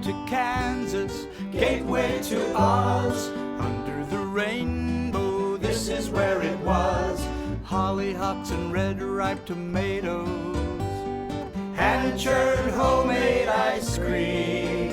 to Kansas, gateway to Oz. Under the rainbow, this is where it was. Hollyhocks and red ripe tomatoes, hand-churned homemade ice cream.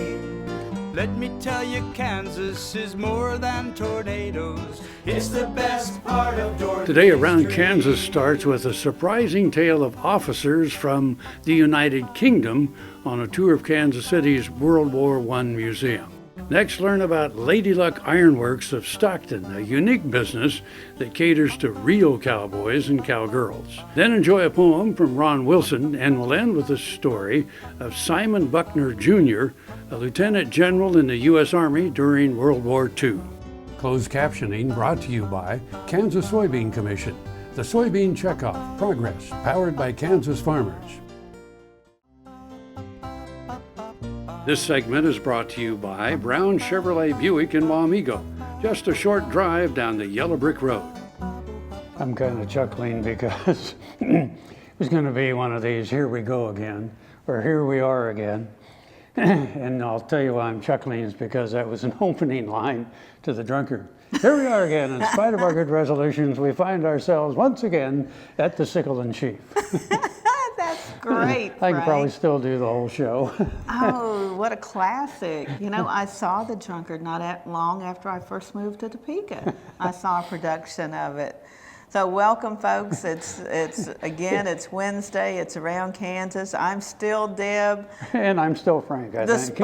Let me tell you, Kansas is more than tornadoes. It's the best part of Dorothy's Today Around Kansas starts with a surprising tale of officers from the United Kingdom on a tour of Kansas City's World War I Museum. Next, learn about Lady Luck Ironworks of Stockton, a unique business that caters to real cowboys and cowgirls. Then enjoy a poem from Ron Wilson, and we'll end with a story of Simon Buckner Jr., a lieutenant general in the U.S. Army during World War II. Closed captioning brought to you by Kansas Soybean Commission, the Soybean Checkoff Progress, powered by Kansas farmers. This segment is brought to you by Brown Chevrolet Buick in Wamego, just a short drive down the yellow brick road. I'm kind of chuckling because it was going to be one of these, here we go again, or here we are again. And I'll tell you why I'm chuckling is because that was an opening line to the drunkard. Here we are again, in spite of our good resolutions, we find ourselves once again at the Sickle and Sheaf. That's great, I can probably still do the whole show. Oh, what a classic. You know, I saw The Drunkard not long after I first moved to Topeka. I saw a production of it. So welcome, folks. It's Wednesday. It's Around Kansas. I'm still Deb. And I'm still Frank, I think.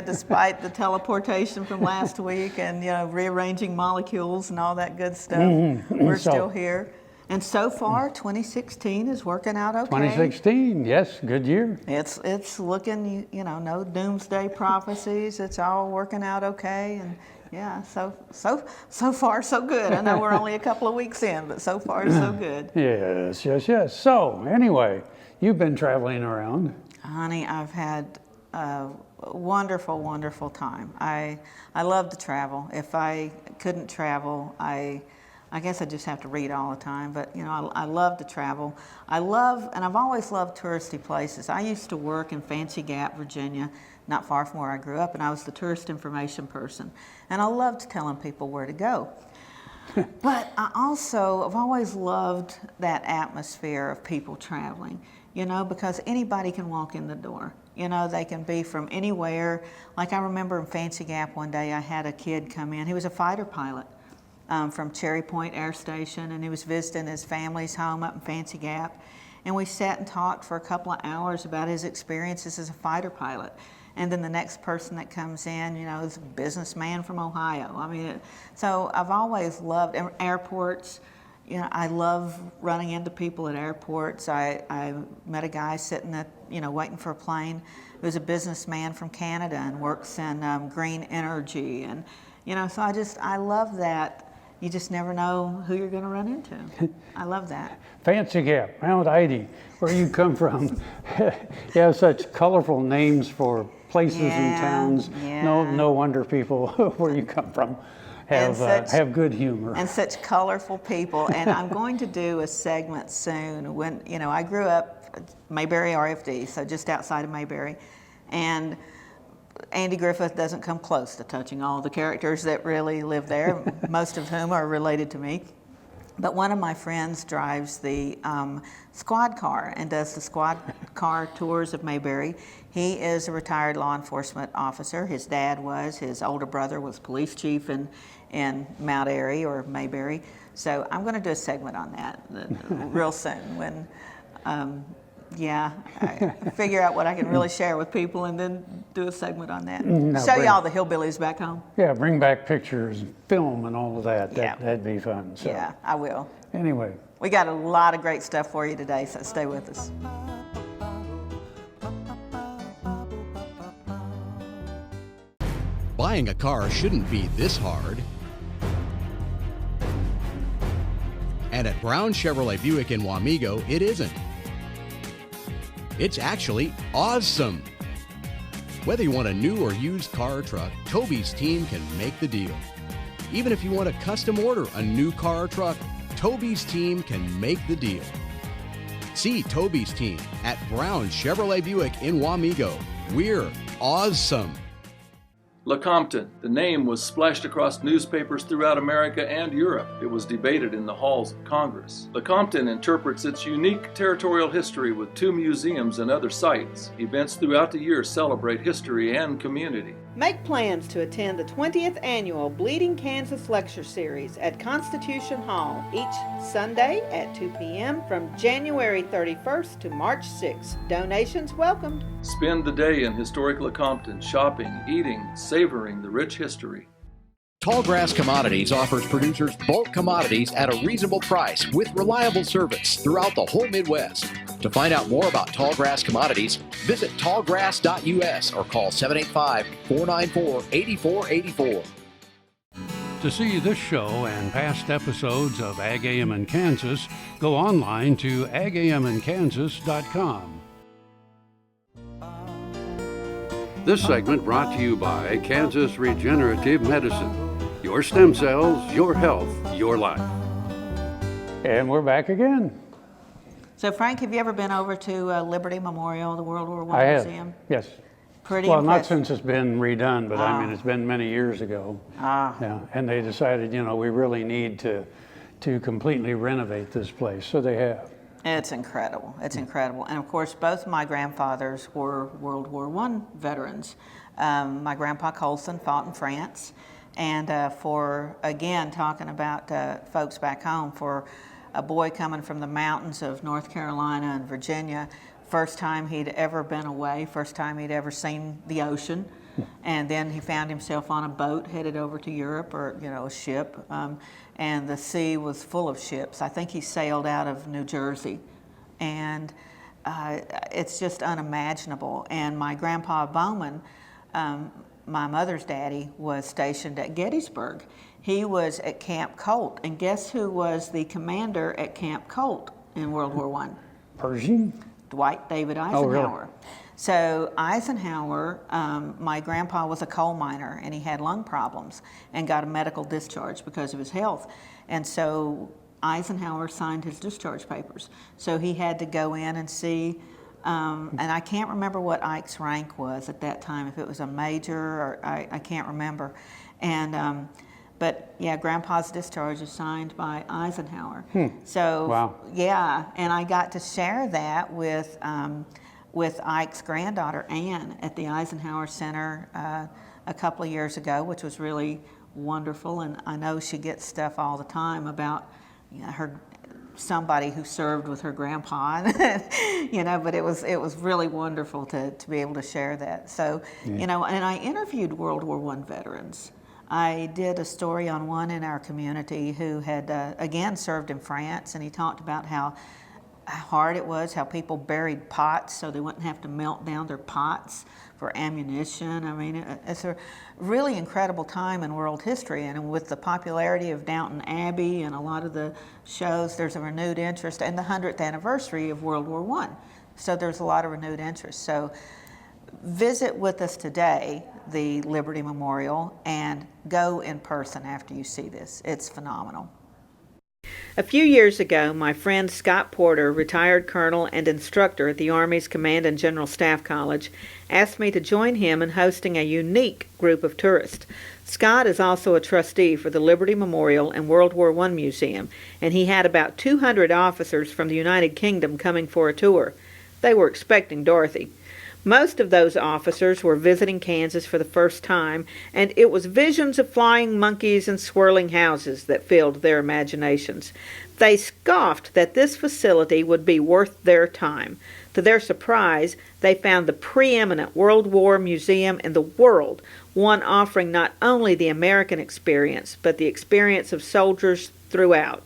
Despite the teleportation from last week and, you know, rearranging molecules and all that good stuff, we're still here. And so far, 2016 is working out okay. 2016, yes, good year. It's looking, you know, no doomsday prophecies. It's all working out okay, and yeah, so far so good. I know we're only a couple of weeks in, but so far so good. Yes. So anyway, you've been traveling around. Honey, I've had a wonderful, wonderful time. I love to travel. If I couldn't travel, I guess I just have to read all the time, but you know, I love to travel. And I've always loved touristy places. I used to work in Fancy Gap, Virginia, not far from where I grew up, and I was the tourist information person. And I loved telling people where to go. But I've always loved that atmosphere of people traveling, you know, because anybody can walk in the door. You know, they can be from anywhere. Like I remember in Fancy Gap one day, I had a kid come in. He was a fighter pilot. From Cherry Point Air Station, and he was visiting his family's home up in Fancy Gap. And we sat and talked for a couple of hours about his experiences as a fighter pilot. And then the next person that comes in, you know, is a businessman from Ohio. I mean, so I've always loved airports. You know, I love running into people at airports. I met a guy sitting at, you know, waiting for a plane. He was a businessman from Canada and works in green energy. And, you know, so I love that. You just never know who you're going to run into. I love that. Fancy Gap, Mount Ida, where you come from. You have such colorful names for places and towns. Yeah. No wonder people where you come from have good humor. And such colorful people. And I'm going to do a segment soon when, you know, I grew up Mayberry RFD, so just outside of Mayberry. And Andy Griffith doesn't come close to touching all the characters that really live there, most of whom are related to me. But one of my friends drives the squad car and does the squad car tours of Mayberry. He is a retired law enforcement officer. His dad was. His older brother was police chief in Mount Airy or Mayberry. So I'm going to do a segment on that real soon when I figure out what I can really share with people and then do a segment on that. Show you all the hillbillies back home. Yeah, bring back pictures, film and all of that. That'd be fun. So. Yeah, I will. Anyway. We got a lot of great stuff for you today, so stay with us. Buying a car shouldn't be this hard. And at Brown Chevrolet Buick in Wamego, it isn't. It's actually awesome. Whether you want a new or used car or truck, Toby's team can make the deal. Even if you want to custom order a new car or truck, Toby's team can make the deal. See Toby's team at Brown Chevrolet Buick in Wamego. We're awesome. Lecompton. The name was splashed across newspapers throughout America and Europe. It was debated in the halls of Congress. Lecompton interprets its unique territorial history with 2 museums and other sites. Events throughout the year celebrate history and community. Make plans to attend the 20th annual Bleeding Kansas Lecture Series at Constitution Hall each Sunday at 2 p.m. from January 31st to March 6th. Donations welcomed. Spend the day in historic Lecompton, shopping, eating, savoring the rich history. Tallgrass Commodities offers producers bulk commodities at a reasonable price with reliable service throughout the whole Midwest. To find out more about Tallgrass Commodities, visit tallgrass.us or call 785-494-8484. To see this show and past episodes of Ag AM in Kansas, go online to agaminkansas.com. This segment brought to you by Kansas Regenerative Medicine. Your stem cells, your health, your life. And we're back again. So, Frank, have you ever been over to Liberty Memorial, the World War I I have, Museum? yes. Pretty Well, not impressive. since it's been redone, but I mean, it's been many years ago. Yeah, and they decided, you know, we really need to completely renovate this place, so they have. It's incredible. It's incredible. And of course, both my grandfathers were World War I veterans. My grandpa Colson fought in France. And for, again, talking about folks back home, for a boy coming from the mountains of North Carolina and Virginia, first time he'd ever been away, first time he'd ever seen the ocean. And then he found himself on a boat headed over to Europe, or, you know, a ship. And the sea was full of ships. I think he sailed out of New Jersey. And it's just unimaginable. And my grandpa Bowman, my mother's daddy, was stationed at Gettysburg. He was at Camp Colt. And guess who was the commander at Camp Colt in World War I? Pershing? Dwight David Eisenhower. Oh, really? So Eisenhower, my grandpa was a coal miner, and he had lung problems and got a medical discharge because of his health. And so Eisenhower signed his discharge papers. So he had to go in and see, and I can't remember what Ike's rank was at that time, if it was a major, or I can't remember. And but yeah, Grandpa's discharge is signed by Eisenhower. So Wow. Yeah, and I got to share that with Ike's granddaughter Ann at the Eisenhower Center a couple of years ago, which was really wonderful. And I know she gets stuff all the time about, you know, somebody who served with her grandpa, you know. But it was really wonderful to be able to share that. So you know, and I interviewed World War I veterans. I did a story on one in our community who had again served in France, and he talked about how hard it was, how people buried pots so they wouldn't have to melt down their pots for ammunition. I mean, it's a really incredible time in world history, and with the popularity of Downton Abbey and a lot of the shows, there's a renewed interest, and the 100th anniversary of World War I. So there's a lot of renewed interest. So visit with us today, the Liberty Memorial, and go in person after you see this. It's phenomenal. A few years ago, my friend Scott Porter, retired colonel and instructor at the Army's Command and General Staff College, asked me to join him in hosting a unique group of tourists. Scott is also a trustee for the Liberty Memorial and World War I Museum, and he had about 200 officers from the United Kingdom coming for a tour. They were expecting Dorothy. Most of those officers were visiting Kansas for the first time, and it was visions of flying monkeys and swirling houses that filled their imaginations. They scoffed that this facility would be worth their time. To their surprise, they found the preeminent World War museum in the world, one offering not only the American experience, but the experience of soldiers throughout.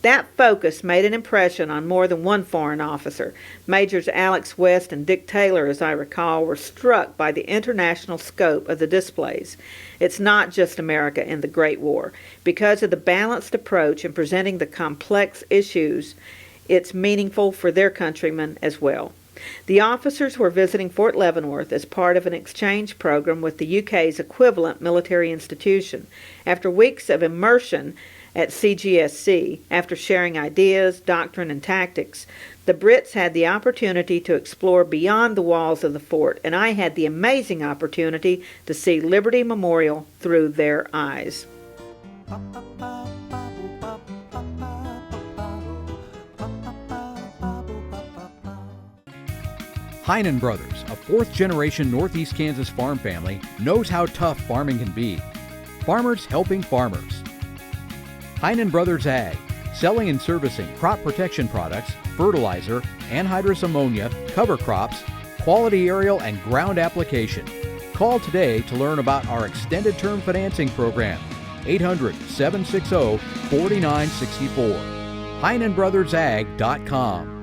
That focus made an impression on more than one foreign officer. Majors Alex West and Dick Taylor, as I recall, were struck by the international scope of the displays. It's not just America in the Great War. Because of the balanced approach in presenting the complex issues, it's meaningful for their countrymen as well. The officers were visiting Fort Leavenworth as part of an exchange program with the UK's equivalent military institution. After weeks of immersion at CGSC after sharing ideas, doctrine, and tactics. The Brits had the opportunity to explore beyond the walls of the fort, and I had the amazing opportunity to see Liberty Memorial through their eyes. Heinen Brothers, a fourth-generation Northeast Kansas farm family, knows how tough farming can be. Farmers helping farmers. Heinen Brothers Ag, selling and servicing crop protection products, fertilizer, anhydrous ammonia, cover crops, quality aerial and ground application. Call today to learn about our extended term financing program. 800-760-4964. HeinenBrothersAg.com.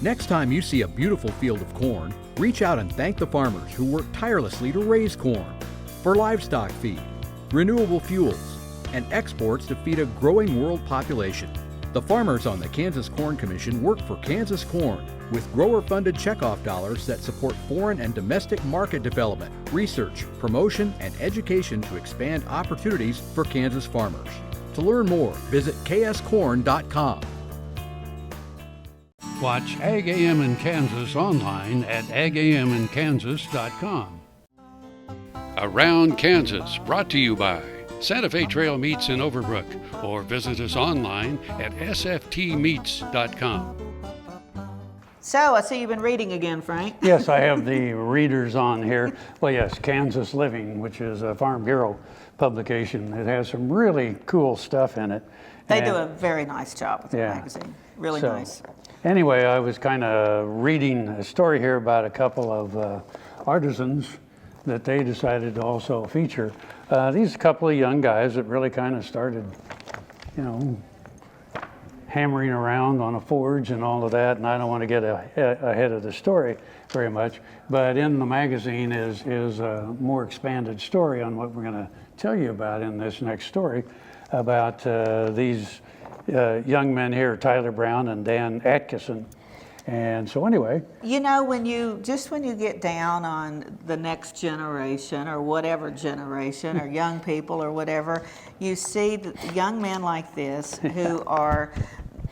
Next time you see a beautiful field of corn, reach out and thank the farmers who work tirelessly to raise corn for livestock feed, renewable fuels, and exports to feed a growing world population. The farmers on the Kansas Corn Commission work for Kansas Corn with grower-funded checkoff dollars that support foreign and domestic market development, research, promotion, and education to expand opportunities for Kansas farmers. To learn more, visit kscorn.com. Watch Ag AM in Kansas online at agaminkansas.com. Around Kansas, brought to you by Santa Fe Trail Meats in Overbrook, or visit us online at sftmeats.com. So, I see you've been reading again, Frank. Yes, I have the readers on here. Well, yes, Kansas Living, which is a Farm Bureau publication. It has some really cool stuff in it. They do a very nice job with the magazine. Really nice. Anyway, I was kind of reading a story here about a couple of artisans that they decided to also feature. These couple of young guys that really kind of started, hammering around on a forge and all of that, and I don't want to get ahead of the story very much, but in the magazine is a more expanded story on what we're going to tell you about in this next story about these young men here, Tyler Brown and Dan Atkinson. And so anyway. When you get down on the next generation or whatever generation or young people or whatever, you see young men like this who are,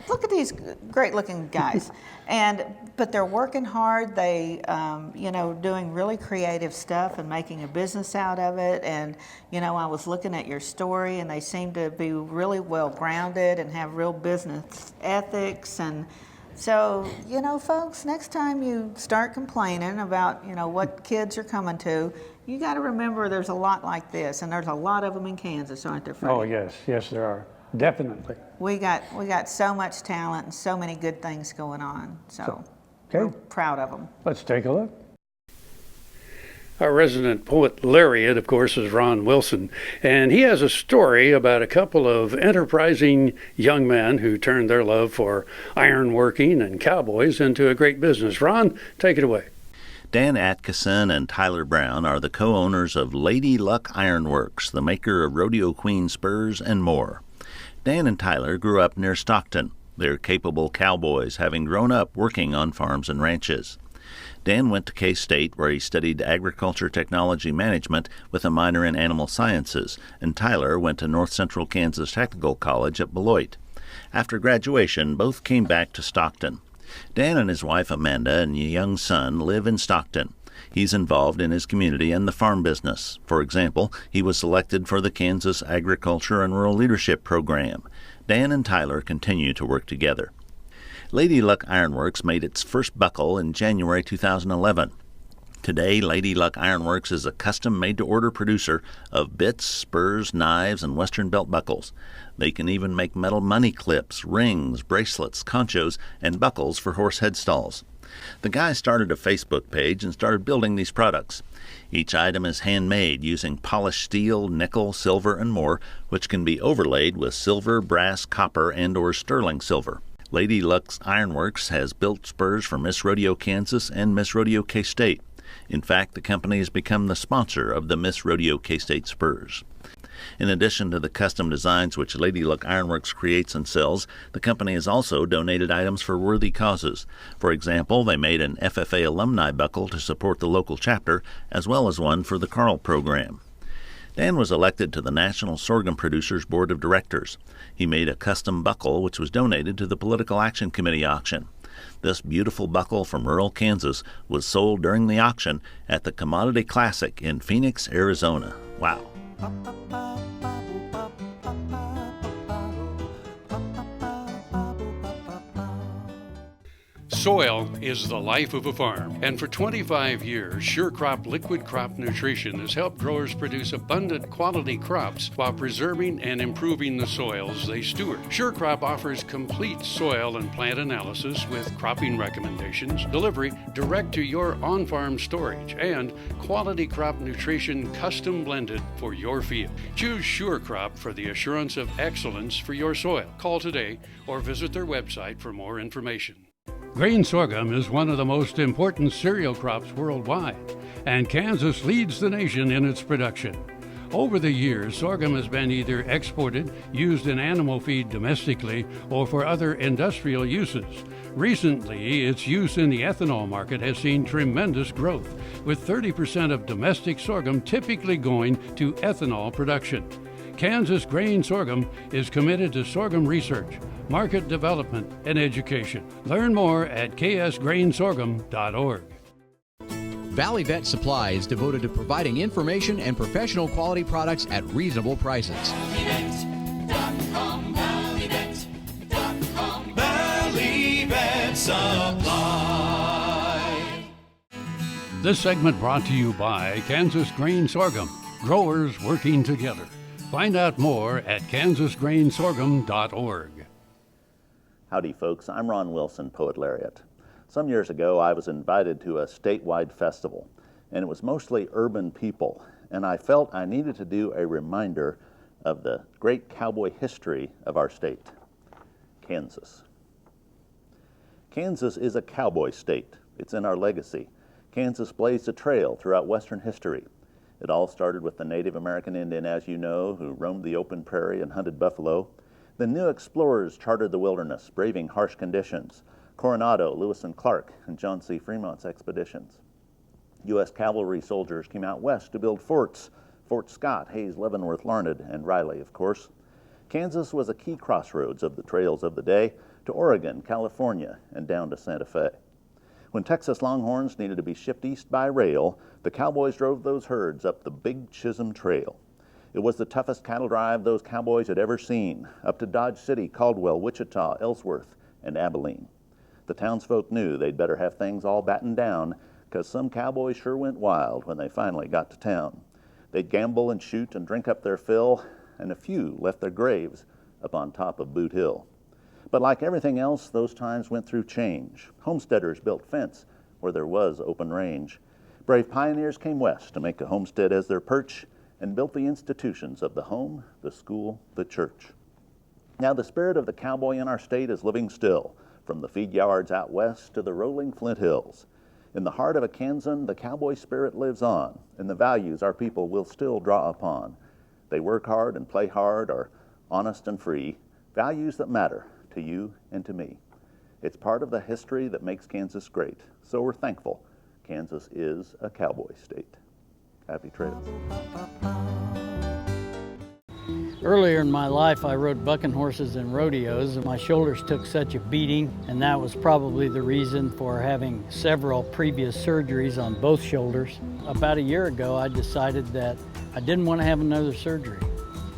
look at these great looking guys. But they're working hard, they, doing really creative stuff and making a business out of it. And, I was looking at your story and they seem to be really well grounded and have real business ethics. And so, folks, next time you start complaining about, what kids are coming to, you got to remember there's a lot like this, and there's a lot of them in Kansas, aren't there, Frank? Oh, yes, there are. Definitely. We got so much talent and so many good things going on. So we're proud of them. Let's take a look. Our resident poet laureate, of course, is Ron Wilson, and he has a story about a couple of enterprising young men who turned their love for ironworking and cowboys into a great business. Ron, take it away. Dan Atkinson and Tyler Brown are the co-owners of Lady Luck Ironworks, the maker of Rodeo Queen spurs and more. Dan and Tyler grew up near Stockton. They're capable cowboys, having grown up working on farms and ranches. Dan went to K-State, where he studied agriculture technology management with a minor in animal sciences, and Tyler went to North Central Kansas Technical College at Beloit. After graduation, both came back to Stockton. Dan and his wife Amanda and young son live in Stockton. He's involved in his community and the farm business. For example, he was selected for the Kansas Agriculture and Rural Leadership Program. Dan and Tyler continue to work together. Lady Luck Ironworks made its first buckle in January 2011. Today, Lady Luck Ironworks is a custom made-to-order producer of bits, spurs, knives, and western belt buckles. They can even make metal money clips, rings, bracelets, conchos, and buckles for horse headstalls. The guys started a Facebook page and started building these products. Each item is handmade using polished steel, nickel, silver, and more, which can be overlaid with silver, brass, copper, and/or sterling silver. Lady Luck Ironworks has built spurs for Miss Rodeo Kansas and Miss Rodeo K-State. In fact, the company has become the sponsor of the Miss Rodeo K-State spurs. In addition to the custom designs which Lady Luck Ironworks creates and sells, the company has also donated items for worthy causes. For example, they made an FFA alumni buckle to support the local chapter, as well as one for the Carl program. Dan was elected to the National Sorghum Producers Board of Directors. He made a custom buckle which was donated to the Political Action Committee auction. This beautiful buckle from rural Kansas was sold during the auction at the Commodity Classic in Phoenix, Arizona. Wow. Soil is the life of a farm, and for 25 years, Sure Crop Liquid Crop Nutrition has helped growers produce abundant quality crops while preserving and improving the soils they steward. Sure Crop offers complete soil and plant analysis with cropping recommendations, delivery direct to your on-farm storage, and quality crop nutrition custom blended for your field. Choose Sure Crop for the assurance of excellence for your soil. Call today or visit their website for more information. Grain sorghum is one of the most important cereal crops worldwide, and Kansas leads the nation in its production. Over the years, sorghum has been either exported, used in animal feed domestically, or for other industrial uses. Recently, its use in the ethanol market has seen tremendous growth, with 30% of domestic sorghum typically going to ethanol production. Kansas Grain Sorghum is committed to sorghum research, market development, and education. Learn more at ksgrainsorghum.org. Valley Vet Supply is devoted to providing information and professional quality products at reasonable prices. Valley Vet Supply. This segment brought to you by Kansas Grain Sorghum, growers working together. Find out more at kansasgrainsorghum.org. Howdy, folks. I'm Ron Wilson, Poet Laureate. Some years ago, I was invited to a statewide festival, and it was mostly urban people, and I felt I needed to do a reminder of the great cowboy history of our state, Kansas. Kansas is a cowboy state. It's in our legacy. Kansas blazed a trail throughout Western history. It all started with the Native American Indian, as you know, who roamed the open prairie and hunted buffalo. The new explorers charted the wilderness, braving harsh conditions. Coronado, Lewis and Clark, and John C. Fremont's expeditions. U.S. cavalry soldiers came out west to build forts. Fort Scott, Hayes, Leavenworth, Larned, and Riley, of course. Kansas was a key crossroads of the trails of the day to Oregon, California, and down to Santa Fe. When Texas Longhorns needed to be shipped east by rail, the cowboys drove those herds up the Big Chisholm Trail. It was the toughest cattle drive those cowboys had ever seen, up to Dodge City, Caldwell, Wichita, Ellsworth, and Abilene. The townsfolk knew they'd better have things all battened down, because some cowboys sure went wild when they finally got to town. They'd gamble and shoot and drink up their fill, and a few left their graves up on top of Boot Hill. But like everything else, those times went through change. Homesteaders built fence where there was open range. Brave pioneers came west to make a homestead as their perch and built the institutions of the home, the school, the church. Now the spirit of the cowboy in our state is living still, from the feed yards out west to the rolling Flint Hills. In the heart of a Kansan, the cowboy spirit lives on, and the values our people will still draw upon. They work hard and play hard, are honest and free, values that matter to you and to me. It's part of the history that makes Kansas great, so we're thankful Kansas is a cowboy state. Happy trails. Earlier in my life, I rode bucking horses in rodeos, and my shoulders took such a beating, and that was probably the reason for having several previous surgeries on both shoulders. About a year ago, I decided that I didn't want to have another surgery.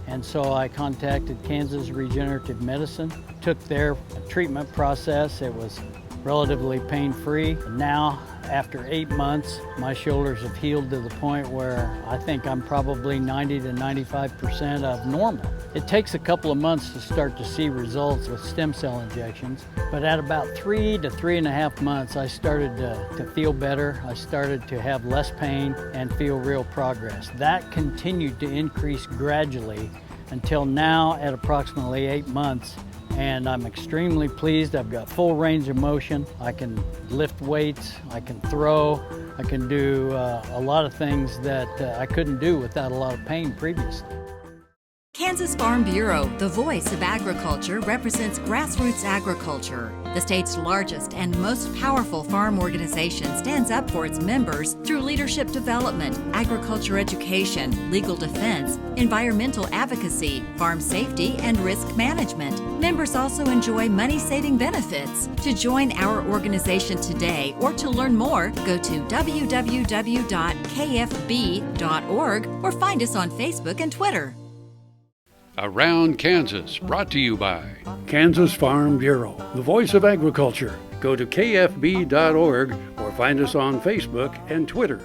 And so I contacted Kansas Regenerative Medicine, took their treatment process. It was relatively pain-free. Now, after 8 months, my shoulders have healed to the point where I think I'm probably 90 to 95% of normal. It takes a couple of months to start to see results with stem cell injections, but at about 3 to 3.5 months, I started to feel better. I started to have less pain and feel real progress. That continued to increase gradually until now at approximately 8 months. And I'm extremely pleased. I've got full range of motion. I can lift weights, I can throw, I can do a lot of things that I couldn't do without a lot of pain previously. Kansas Farm Bureau, the voice of agriculture, represents grassroots agriculture. The state's largest and most powerful farm organization stands up for its members through leadership development, agriculture education, legal defense, environmental advocacy, farm safety, and risk management. Members also enjoy money-saving benefits. To join our organization today or to learn more, go to www.kfb.org or find us on Facebook and Twitter. Around Kansas, brought to you by Kansas Farm Bureau, the voice of agriculture. Go to kfb.org or find us on Facebook and Twitter.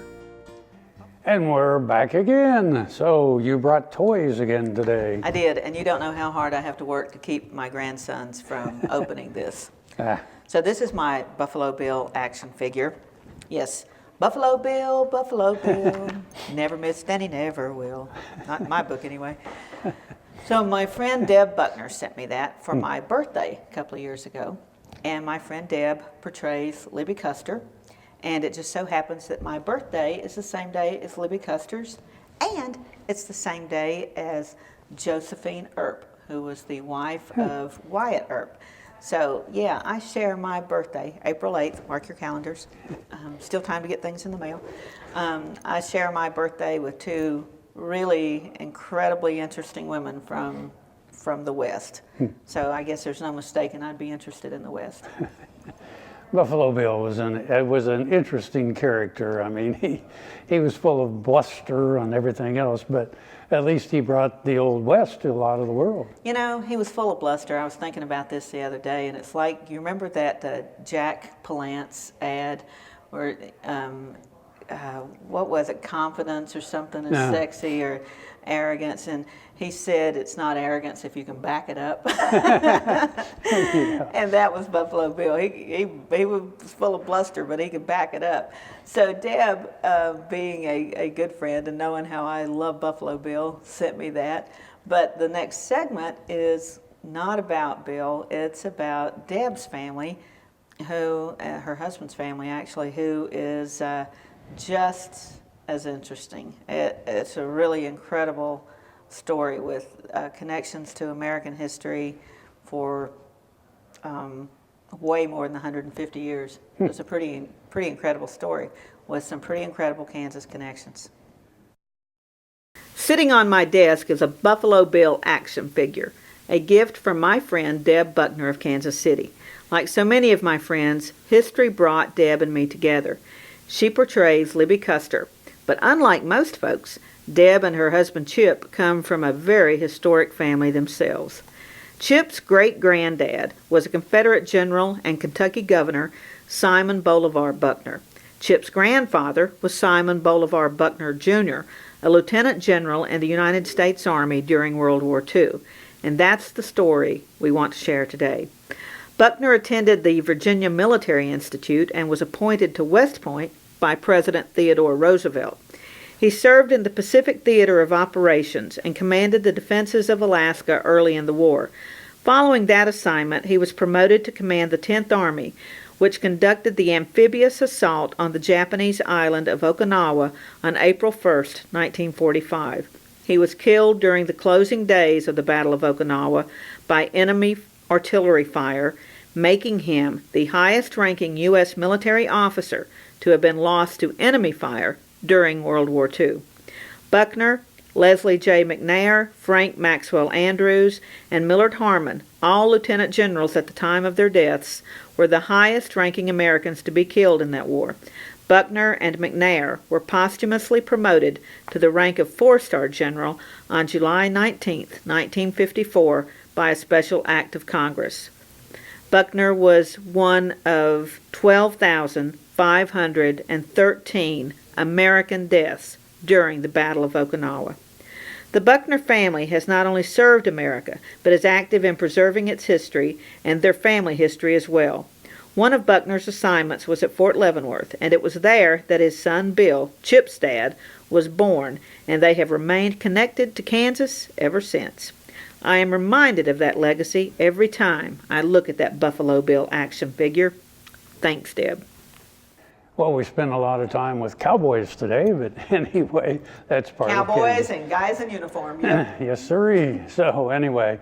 And we're back again. So you brought toys again today. I did, and you don't know how hard I have to work to keep my grandsons from opening this. So this is my Buffalo Bill action figure. Yes, Buffalo Bill, never missed and he never will. Not in my book anyway. So my friend Deb Buckner sent me that for my birthday a couple of years ago. And my friend Deb portrays Libby Custer. And it just so happens that my birthday is the same day as Libby Custer's. And it's the same day as Josephine Earp, who was the wife of Wyatt Earp. So yeah, I share my birthday, April 8th, mark your calendars. Still time to get things in the mail. I share my birthday with two really incredibly interesting women from the West. So I guess there's no mistaking I'd be interested in the West. Buffalo Bill was an interesting character. I mean, he was full of bluster and everything else, but at least he brought the Old West to a lot of the world. You know, he was full of bluster. I was thinking about this the other day, and it's like, you remember that Jack Palance ad where what was it, confidence or something is sexy, or arrogance, and he said it's not arrogance if you can back it up. And that was Buffalo Bill. He was full of bluster, but he could back it up. So Deb, being a good friend and knowing how I love Buffalo Bill, sent me that. But the next segment is not about Bill, it's about Deb's family, who, her husband's family actually, who is just as interesting. It's a really incredible story with connections to American history for way more than 150 years. It's a pretty incredible story with some pretty incredible Kansas connections. Sitting on my desk is a Buffalo Bill action figure, a gift from my friend Deb Buckner of Kansas City. Like so many of my friends, history brought Deb and me together. She portrays Libby Custer, but unlike most folks, Deb and her husband Chip come from a very historic family themselves. Chip's great-granddad was a Confederate general and Kentucky governor, Simon Bolivar Buckner. Chip's grandfather was Simon Bolivar Buckner, Jr., a lieutenant general in the United States Army during World War II. And that's the story we want to share today. Buckner attended the Virginia Military Institute and was appointed to West Point by President Theodore Roosevelt. He served in the Pacific Theater of Operations and commanded the defenses of Alaska early in the war. Following that assignment, he was promoted to command the 10th Army, which conducted the amphibious assault on the Japanese island of Okinawa on April 1, 1945. He was killed during the closing days of the Battle of Okinawa by enemy artillery fire, making him the highest-ranking U.S. military officer to have been lost to enemy fire during World War II. Buckner, Leslie J. McNair, Frank Maxwell Andrews, and Millard Harmon, all lieutenant generals at the time of their deaths, were the highest-ranking Americans to be killed in that war. Buckner and McNair were posthumously promoted to the rank of 4-star general on July 19, 1954, by a special act of Congress. Buckner was one of 12,513 American deaths during the Battle of Okinawa. The Buckner family has not only served America, but is active in preserving its history and their family history as well. One of Buckner's assignments was at Fort Leavenworth, and it was there that his son Bill, Chip's dad, was born, and they have remained connected to Kansas ever since. I am reminded of that legacy every time I look at that Buffalo Bill action figure. Thanks, Deb. Well, we spent a lot of time with cowboys today, but anyway, that's part of Cowboys Kansas. and guys in uniform. Yep. Yes, sirree. So anyway,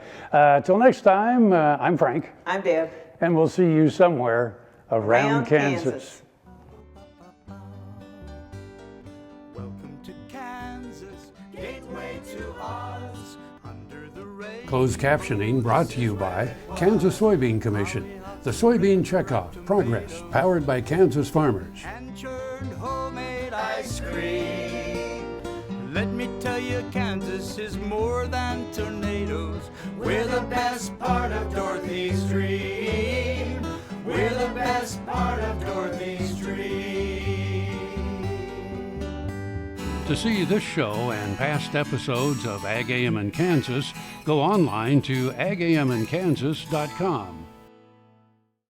till next time, I'm Frank, I'm Deb. and we'll see you somewhere around Kansas. Welcome to Kansas, gateway to Oz. Under the rain. Closed captioning brought to you by Kansas Soybean Commission. The Soybean Checkoff, Progress, powered by Kansas farmers. And churned homemade ice cream. Let me tell you, Kansas is more than tornadoes. We're the best part of Dorothy Stream. We're the best part of Dorothy Stream. To see this show and past episodes of Ag AM in Kansas, go online to agamandkansas.com.